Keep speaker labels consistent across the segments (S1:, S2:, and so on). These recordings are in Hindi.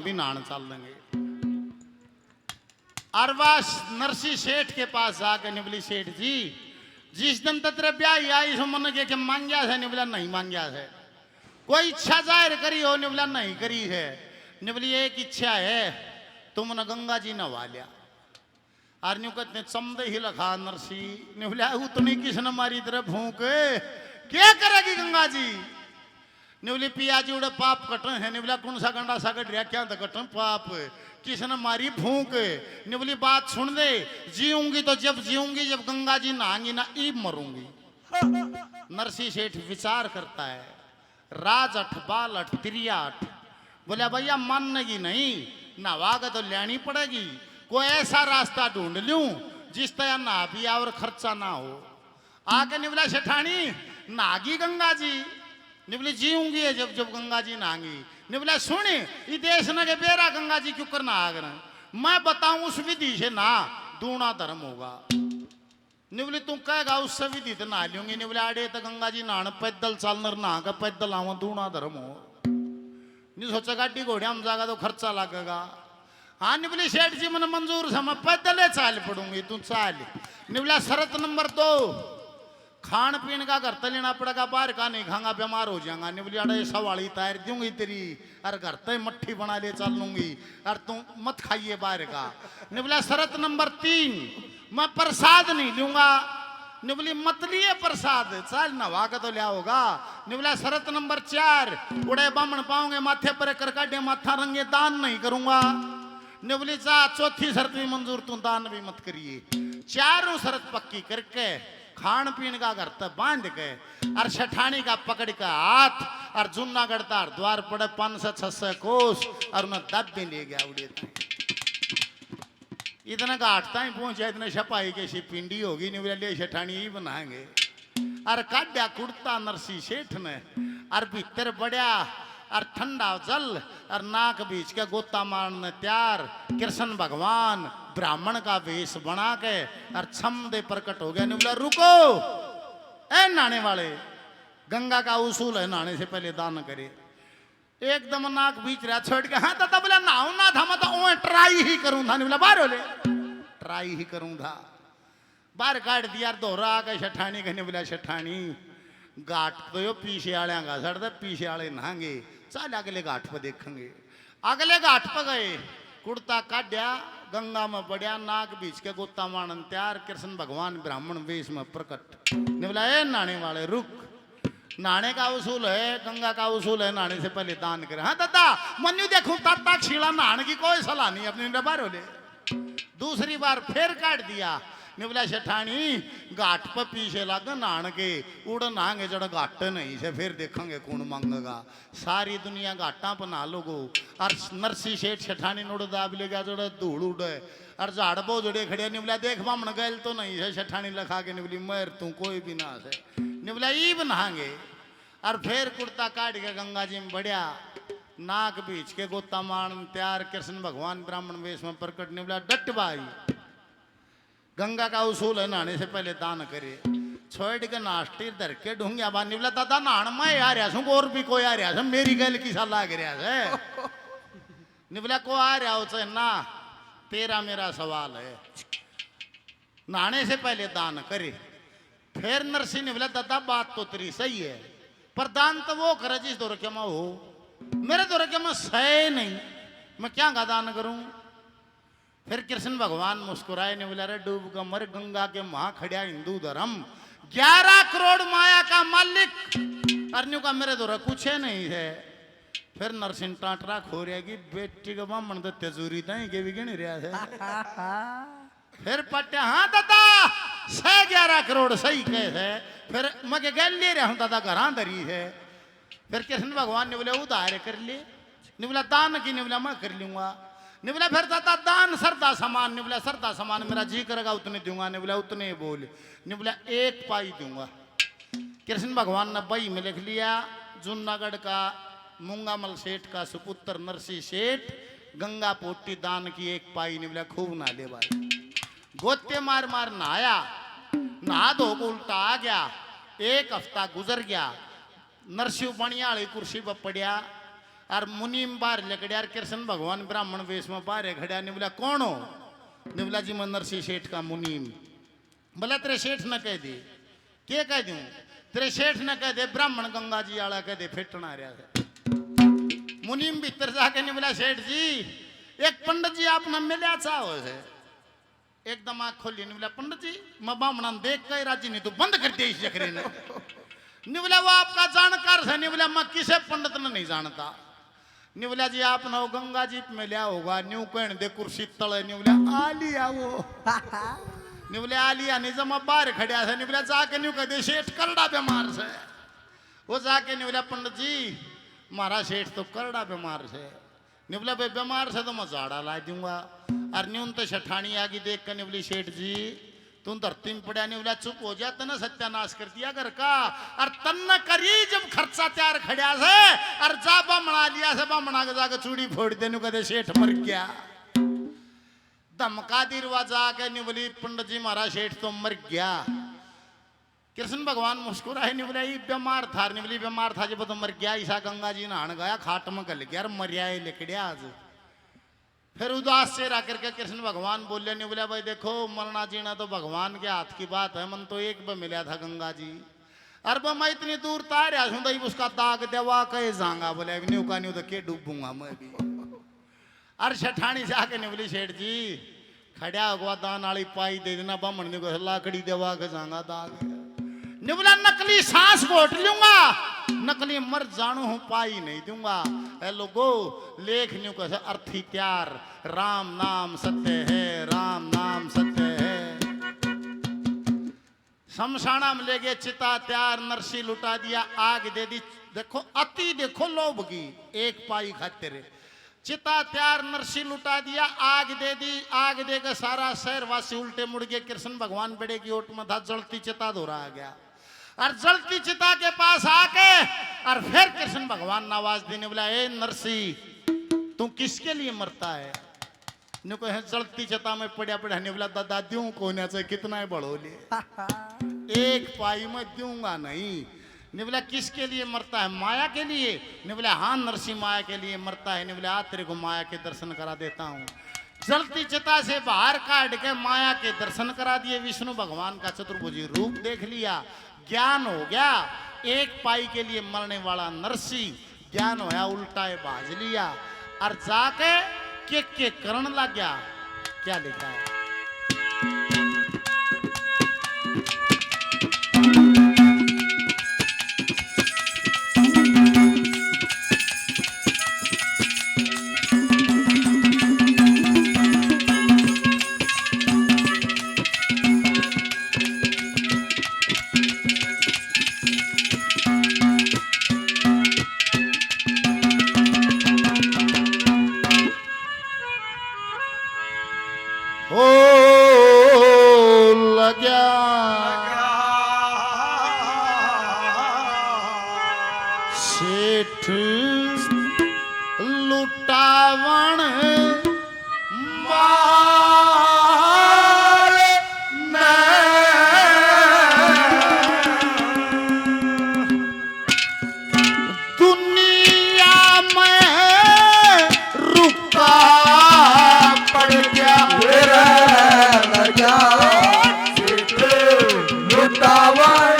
S1: भी नहाने चल देंगे। और बस नरसी सेठ के पास जाकर निबली सेठ जी जिस दिन तक तेरे ब्याह आई सो मन के मांग्या है निबला नहीं मांग्या है, कोई इच्छा जाहिर करी हो निबला नहीं करी है। निबली एक इच्छा है तुमने गंगा जी नवा लिया। और न्यू कहते चमदे ही लखा नरसी निबला उतनी किसने मारी तरह भूख क्या करेगी गंगा जी। निबली पिया जी उड़े पाप कटन है निबला कौन सा गंडा सा कट रहा क्या तो कटन पाप किसने मारी भूख। निबली बात सुन दे जीऊंगी तो जब जीऊंगी जब गंगा जी नहांगी ना ईब मरूंगी। नरसी सेठ विचार करता है राज 8 बाल 8 त्रिया 8 बोले भैया माननेगी नहीं नहावागा तो लेनी पड़ेगी। कोई ऐसा रास्ता ढूंढ लूं जिस तरह ना भी और खर्चा ना हो। आके निबला सेठानी नागी गंगा जी निबली जीऊंगी है जब जब गंगा जी नहांगी। निबला सुने ये देश न के बेरा गंगा जी क्यों करना आग रहे मैं बताऊं उस विधि से ना दूना धर्म होगा। निबली तू कहेगा उससे विधि तो नहा लूंगी। निबला अड़े तो गंगा जी नहाने पैदल चलना नहा कर पैदल आवा दूना धर्म हो। नहीं सोचा गाड़ी घोड़े हम जाएगा तो खर्चा लगेगा। हाँ निबली सेठ जी मैंने मंजूर से मैं पैदल चाल पड़ूंगी तू चाल। निबला शरत नंबर 2 खान पीन का घर तो लेना पड़ेगा बाहर का नहीं खाऊंगा बीमार हो जाऊंगा। निबली अड़े सवाली तैर दूंगी तेरी और घर तो मट्ठी बना ले चल लूंगी और तू मत खाइए बाहर का। निबला शरत नंबर 3 मैं प्रसाद नहीं लूंगा। निबली मत लिए प्रसाद चल नवा का तो लिया होगा। निबला शरत नंबर 4 उड़े बामण पाओगे माथे पर कर काटे माथा रंगे दान नहीं करूंगा। निबली जा चौथी शर्त भी मंजूर तू दान भी मत करिए। चारों शर्त पक्की करके खान पीन का घर तक बांध के और शठानी का पकड़ का हाथ और जूनागढ़ तार द्वार पड़े 500-600 कोस और उन्हें दब भी ले गया उड़े इतना घाटता ही पहुंचा इतने छपाई कैसी पिंडी होगी नहीं बोले शठानी ही बनाएंगे। और काड्या कुड़ता नरसी सेठ ने और भीतर बढ़िया और ठंडा जल और नाक बीच के गोता मारने तैयार कृष्ण भगवान ब्राह्मण का वेश बना के और छमदे प्रकट हो गया। नहीं बोला रुको ए नहाने वाले गंगा का उसूल है नहाने से पहले दान करे। एकदम नाक बीच रहा छोड़ के हाँ तो बोला नहाऊ ना था मैं तो ट्राई ही करूं था। नहीं बोला बाहर बोले ट्राई ही करूं था बाहर काट दिया दोहरा आ गए शठानी कहने बोला शठानी घाट तो यो पीछे आलिया का सड़ते पीछे आले नहांगे चल अगले घाट पर देखेंगे। अगले घाट पर गए कुर्ता काट्या गंगा में बढ़िया नाक बीच के गोता मारन तैयार कृष्ण भगवान ब्राह्मण वेश में प्रकट। ने बोला ए नहाने वाले रुक नहाने का उसूल है गंगा का उसूल है नहाने से पहले दान करे। हाँ दादा मनु देखूं तब तक छीला नहाने की कोई सलाह नहीं अपनी बार हो ले। दूसरी बार फिर काट दिया। ने बोला शठानी घाट पर पीछे लग नहान के उड़ नहांगे जड़ा घाट नहीं से फिर देखेंगे कौन मांगेगा। सारी दुनिया घाटा पर नहा लोगो और नरसी सेठ शठानी नोड़ दाब लेगा जड़ा धूल उड़े और झाड़ बो जोड़े खड़े। ने बोला देख बामण गैल तो नहीं है शठानी लखा के। ने बोली मर तू कोई भी ना है। ने बोला ईब नहांगे और फिर कुर्ता काट के गंगा जी में बढ़िया नाक बीच के गोता मारन तैयार कृष्ण भगवान ब्राह्मण वेश में प्रकट। ने बोला डट भाई गंगा का उसूल है नहाने से पहले दान करे। छोड़ के नाश्ती धर के ढूंढिया बान। बोला दादा नहान मैं आ रहा हूँ और भी कोई आ रहा है मेरी गल की सा लाग रहा है। बोला को आ रहा हो ना तेरा मेरा सवाल है नहाने से पहले दान करे। फिर नरसिंह ने बोला दादा बात तो तेरी सही है पर दान तो वो करे जिस दौर के मैं हो मेरे दौर के मैं सही नहीं मैं क्या का दान करूं। फिर कृष्ण भगवान मुस्कुराए ने बोला रे डूब का मर गंगा के महा खड़िया हिंदू धर्म 11 करोड़ माया का मालिक अर्न्यू का मेरे दौरा कुछ है नहीं है। फिर नरसिंह टाटरा खो रहा कि बेटी का बामण तो तेजूरी नहीं के भी गिन रहा है। फिर पट्टे हाँ दादा 11 करोड़ सही कहे। फिर मैं गल ले रहा हूँ दादा घर धरी है। फिर कृष्ण भगवान ने बोले उधार कर ले। ने बोला दान की ने बोला मैं कर लूंगा। ने बोला फिर दादा दान श्रद्धा समान। ने बोला श्रद्धा समान मेरा जी करेगा उतने दूंगा। ने बोला उतने बोल। ने बोला 1 पाई दूंगा। कृष्ण भगवान ने बई में लिख लिया जूनागढ़ का मूंगामल सेठ का सुपुत्र नरसी सेठ गंगा पोटी दान की 1 पाई। ने बोला खूब ना ले भाई गोते मार मार नहाया नहा धो को उल्टा आ गया। 1 हफ्ता गुजर गया। नरसिंह बनिया वाली कुर्सी पर पड़िया और मुनीम बाहर लकड़िया कृष्ण भगवान ब्राह्मण वेश में बाहर खड़ा ने बोला कौन हो ने बोला जी मैं नरसिंह सेठ का मुनीम। बोला तेरे सेठ न कह दे क्या कह दूं तेरे सेठ न कह दे ब्राह्मण गंगा जी आला कह दे फेटना रहा है। मुनीम भीतर जाके ने बोला सेठ जी एक पंडित जी आपने मिला चाहो है एकदम आँख खोली ने बोला पंडित जी मैं ब्राह्मण देख के राजी नहीं तो बंद कर दिया इस चक्री ने नहीं बोला वो आपका जानकार है नहीं बोला मैं किसे पंडित ने नहीं जानता नहीं बोला जी आपने वो गंगा जी में लिया होगा न्यू कहने दे कुर्सी तले नहीं बोला आ लिया वो नहीं बोले आ लिया नहीं जमा बाहर खड़ा था नहीं बोला जाके न्यू कह दे सेठ करड़ा बीमार से वो जाके नहीं बोला पंडित जी मारा सेठ तो करड़ा बीमार से नहीं बोला भाई बीमार से तो मैं झाड़ा ला दूंगा और न्यून तो शठानी आगे देख कर नहीं बोली सेठ जी तुम धरती में पड़ा नहीं बोला चुप हो जाता ना सत्यानाश कर दिया घर का और तन्न करी जब खर्चा तैयार खड़ा से और जा बमणा लिया से बमणा के जाकर चूड़ी फोड़ देने कहते सेठ मर गया धमका दी रवाजा के नहीं बोली पंडित जी महाराज सेठ तो मर गया। कृष्ण भगवान मुस्कुराए नहीं बोला ये बीमार था नहीं बोली बीमार था जब तो मर गया ईसा गंगा जी नहान गया खाट में गल गया मरिया लिकड़िया आज। फिर उदास से रह करके कृष्ण भगवान बोले नहीं बोला भाई देखो मरना जीना तो भगवान के हाथ की बात है मन तो एक बार मिला था गंगा जी और मैं इतनी दूर तार उसका दाग देवा कहे जाऊंगा बोले न्यू का न्यू तो के डूबूंगा मैं भी। और शठानी से आके नहीं बोली सेठ जी खड़ा होगा दान आली पाई दे देना बामण ने को लाकड़ी देवा के जाऊंगा दाग नहीं बोला नकली सांस घोट लूंगा नकली मर जानू हूं पाई नहीं दूंगा। ए लोगो लेख न्यू कैसे अर्थी त्यार राम नाम सत्य है राम नाम सत्य है। शमशाना में ले गए चिता त्यार नरसी लुटा दिया आग दे दी देखो अति देखो लोभ की एक पाई खातिर चिता त्यार नरसी लुटा दिया आग दे दी आग देकर सारा शहरवासी उल्टे मुड़ गए। कृष्ण भगवान बेड़े की ओट में था जलती चिता धोरा आ गया और जलती चिता के पास आके और फिर कृष्ण भगवान ने आवाज देने बोला ए नरसी तू किसके लिए मरता है ने को जलती चिता में पड़ा पड़ा ने बोला दादा दूं कोने से कितना है बढ़ो ले एक पाई में दूंगा नहीं ने बोला किसके लिए मरता है माया के लिए ने बोला हाँ नरसी माया के लिए मरता है ने बोला आ तेरे को माया के दर्शन करा देता हूँ। जलती चिता से बाहर काट के माया के दर्शन करा दिए विष्णु भगवान का चतुर्भुजी रूप देख लिया ज्ञान हो गया एक पाई के लिए मरने वाला नरसी ज्ञान होया उल्टा है बाज लिया और जाके के करण लग गया। क्या लिखा है सेठ लुटावण मार दुनिया में रुका पड़ गया लुटावण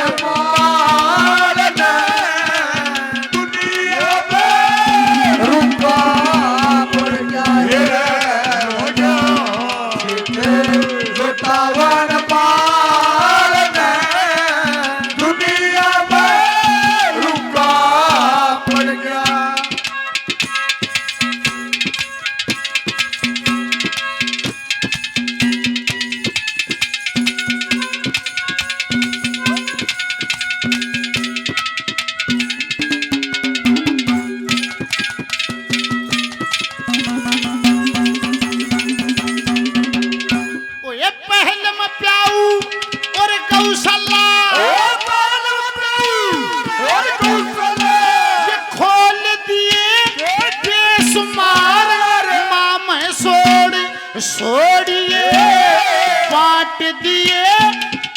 S1: छोड़िए बांट दिए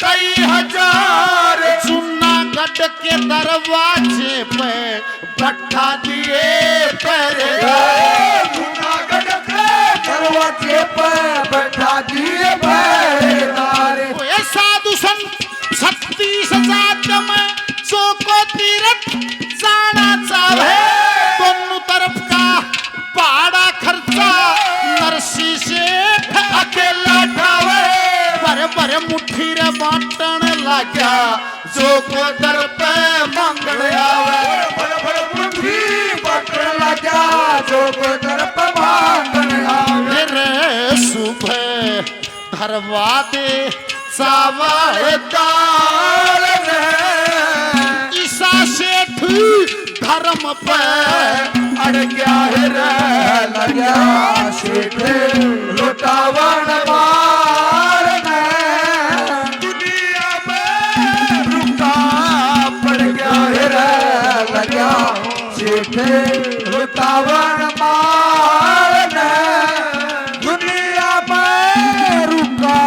S1: कई हजार जूनागढ़ के दरवाजे पे पट्टा दिए पहरेदार,
S2: जूनागढ़ के दरवाजे पर बैठा दिए पहरेदार।
S1: ये साधु संत 36,000 में जो को तीरथ जाना चाहे, दोनों तरफ का भाड़ा खर्चा नरसी सेठ अकेला ठावे। भरे भरे मुट्ठी रे बांटन लाग्या, जो को दर पे मांगण आवे।
S2: भर भर मुट्ठी बांटन लाग्या, जो को दर पे मांगण आवे।
S1: रे सुबह धरवा दे चावल दाल ने, ईसा सेठ धर्म पे
S2: अड़ गया है रे लग्या सेठ लुटावन मार ने। दुनिया में रुका पड़ गया है रे लग्या सेठ लुटावन मार ने। दुनिया में रुका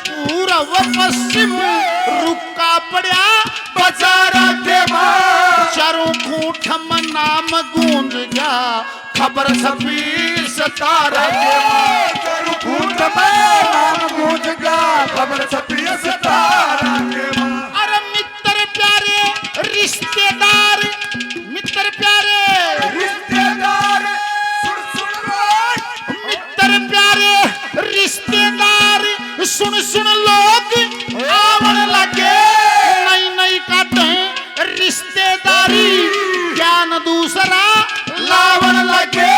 S1: पूर्व पश्चिम रुका पड़ा बाजारा के बाहर। चारों कूठ में नाम गूंज गया, खबर छपी सतारा के बाहर।
S2: चारों कूठ में नाम गूंज गया, खबर छपी सतारा के बाहर।
S1: अरे मित्र प्यारे रिश्तेदार, मित्र प्यारे
S2: रिश्तेदार सुन सुन लो,
S1: मित्र प्यारे रिश्तेदार सुन सुन लोग आवन लगे। नई नई काटे रिश्तेदारी, ज्ञान दूसरा लावन लगे।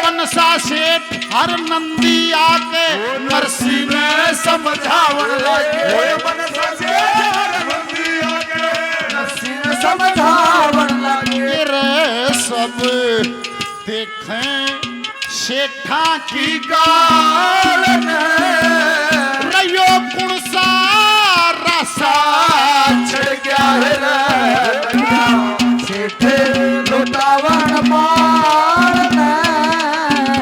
S1: मनसा सेठ हर नंदी आके नरसी में समझावन लगे।
S2: मनसा सेठ हर नंदी आके नरसी में समझावन लगे।
S1: रे सब देखें सेठा की गाल ने, रयो कुण सा रसा
S2: चढ़ गया है लग्या सेठ लुटावन मार ने।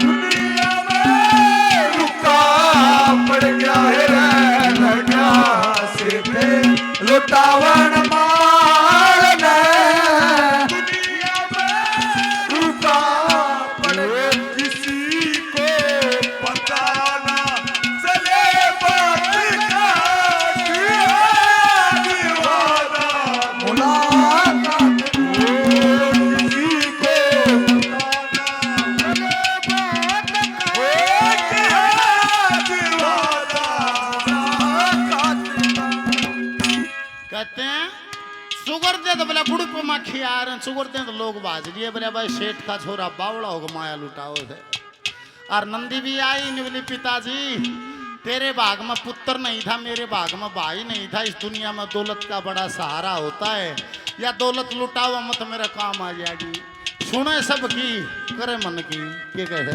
S2: दुनिया में रुका पड़ गया है लग्या सेठ लुटावन मार ने। दुनिया में रुका पड़ गया, किसी को पता ना चले बात का दीवाना मुलाकात हो। किसी को पता ना चले बात का दीवाना मुलाकात।
S1: कहते हैं सुगर दे तो बोला बुढ़ पे माखी आ रहे हैं, सुगर दे तो लोग बाज लिए बोले भाई सेठ का छोरा बावड़ा होगा माया लुटाओ थे। और नंदी भी आई नहीं बोली पिताजी तेरे भाग में पुत्र नहीं था, मेरे भाग में भाई नहीं था। इस दुनिया में दौलत का बड़ा सहारा होता है, या दौलत लुटाओ मत मेरा काम आ जाएगी। सुने सब की करे मन की ये कहे।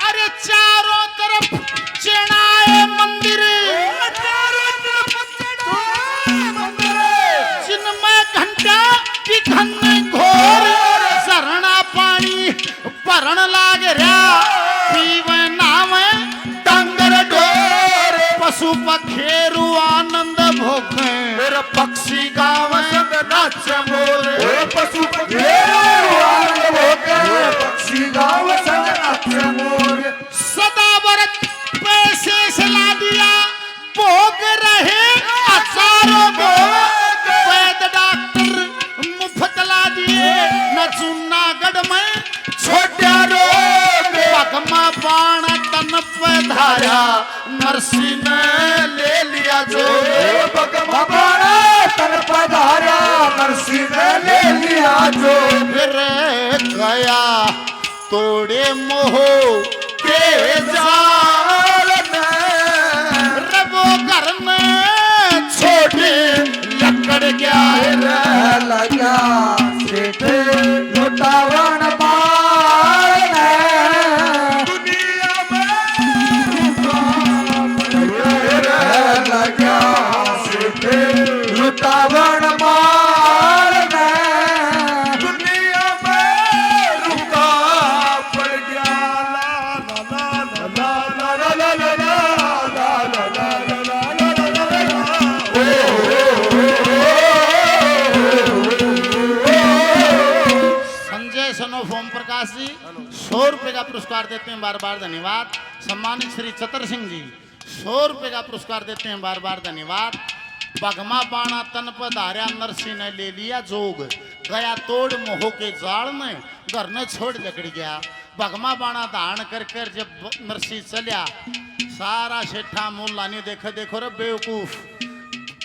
S1: अरे चारों तरफ चढ़ाए मंदिर, जिनमें घंटा की घन घोर झरना पानी भरण लाग रहा। पीवे नावे डंगर ढोर, पशु पखेरु आनंद भोगे। मेरा पक्षी गावे नाच मोरे,
S2: पशु पखेरु आनंद भोगे। पक्षी गावे नाच मोरे।
S1: सदा व्रत पैसे से ला दिया, भोग रहे हजारों भोग। वैद डॉक्टर मुफ्त ला दिए, न जूनागढ़ में छोटा रोग। पगमा बाण तन पे धारा, नरसी ने ले लिया जो।
S2: पगमा बाण तन पे धारा, नरसी ने ले लिया जो।
S1: फिर गया तोड़े मोह के जाल में,
S2: लुटावन मार ने दुनिया में रुका पड़ गया ला ला ला ला ला ला ला ला
S1: संजय सनोफ ओम प्रकाश जी 100 रुपए का पुरस्कार देते हैं, बार बार धन्यवाद। सम्मानित श्री चतर सिंह जी 100 रुपए का पुरस्कार देते हैं, बार बार धन्यवाद। बगमा बाणा तन पर धार्या नरसी ने ले लिया जोग, गया तोड़ मोह के जाल में, घर ने छोड़ लकड़ी गया। बगमा बाणा धारण कर कर जब नरसी चलिया, सारा सेठा मूल लानी देखो देखो रे बेवकूफ,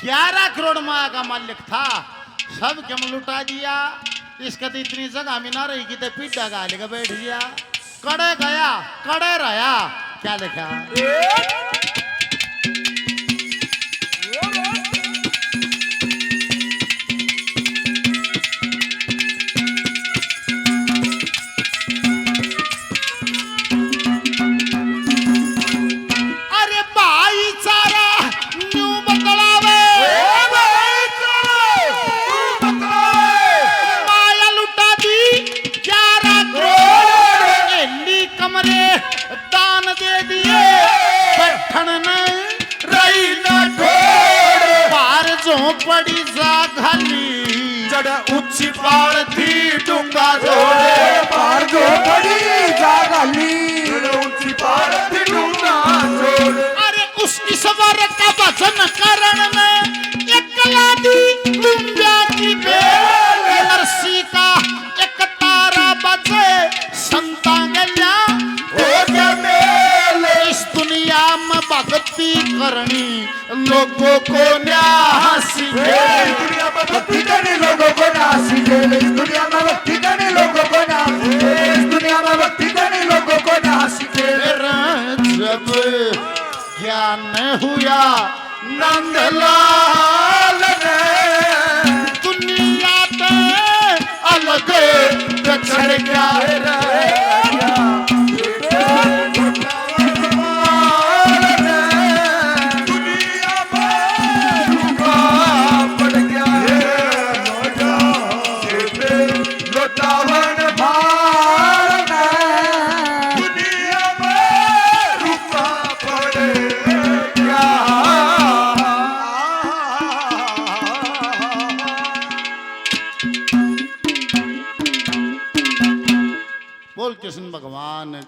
S1: 11 करोड़ माया का मालिक था, सब क्यों लुटा दिया। इसका तो इतनी जगह में ना रही कि तो पीटा गा लेगा बैठ गया, कड़े गया कड़े रहा। क्या लिखा पड़ी जा घली
S2: जड़
S1: ऊंची पाड़ थी डूंगा जोड़े,
S2: पार जो बड़ी जागली जड़ ऊंची पार थी डूंगा जोड़े।
S1: अरे उस ईश्वर का भजन करण में एकला दी डूंगा की बेल, नरसी का एक तारा बजे संता गया
S2: हो गया मेल।
S1: इस दुनिया में भक्ति करनी लोगों को न्यासी
S2: इस दुनिया में भक्ति करने लोगों को नासी दे, इस दुनिया में भक्ति करने लोगों को नासी दे, इस दुनिया में भक्ति करने लोगों को नासी दे।
S1: जब ज्ञान हुआ
S2: नंदलाल ने
S1: दुनिया पे अलग
S2: दक्षिण क्या
S1: बोल कृष्ण भगवान की।